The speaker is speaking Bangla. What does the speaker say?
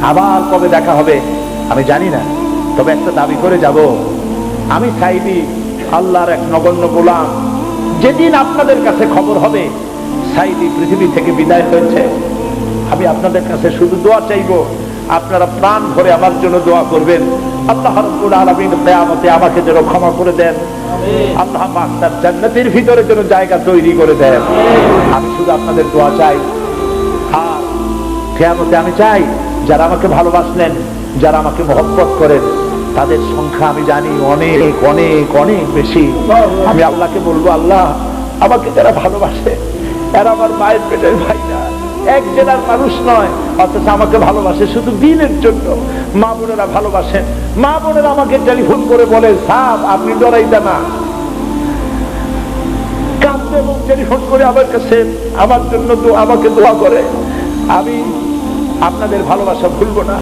আবার কবে দেখা হবে আমি জানি না, তবে একটা দাবি করে যাব, আমি সাইদি আল্লাহর এক নগণ্য গোলাম। যেদিন আপনাদের কাছে খবর হবে সাইদি পৃথিবী থেকে বিদায় হয়েছে, আমি আপনাদের কাছে শুধু দোয়া চাইবো, আপনারা প্রাণ ভরে আমার জন্য দোয়া করবেন। আল্লাহ রাব্বুল আলামিন কিয়ামতে আমাকে যেন ক্ষমা করে দেন, আল্লাহ পাক তার জান্নাতের ভিতরে যেন জায়গা তৈরি করে দেন। আমি শুধু আপনাদের দোয়া চাই। আর কিয়ামতে আমি চাই যারা আমাকে ভালোবাসলেন, যারা আমাকে মহব্বত করেন, তাদের সংখ্যা আমি জানি অনেক অনেক অনেক বেশি। আমি আল্লাহকে বলবো, আল্লাহ আমাকে যারা ভালোবাসে এরা আমার মায়ের পেটের ভাই না, এক জেলার মানুষ নয়, অথচ আমাকে ভালোবাসে শুধু দিনের জন্য। মা বোনেরা ভালোবাসেন, মা বোনেরা আমাকে টেলিফোন করে বলে, সাহেব আপনি ডরাইতে না, কাঁদতে এবং টেলিফোন করে আমার কাছে আমার জন্য আমাকে দোয়া করে। আমি আপনাদের ভালোবাসা ভুলবো না।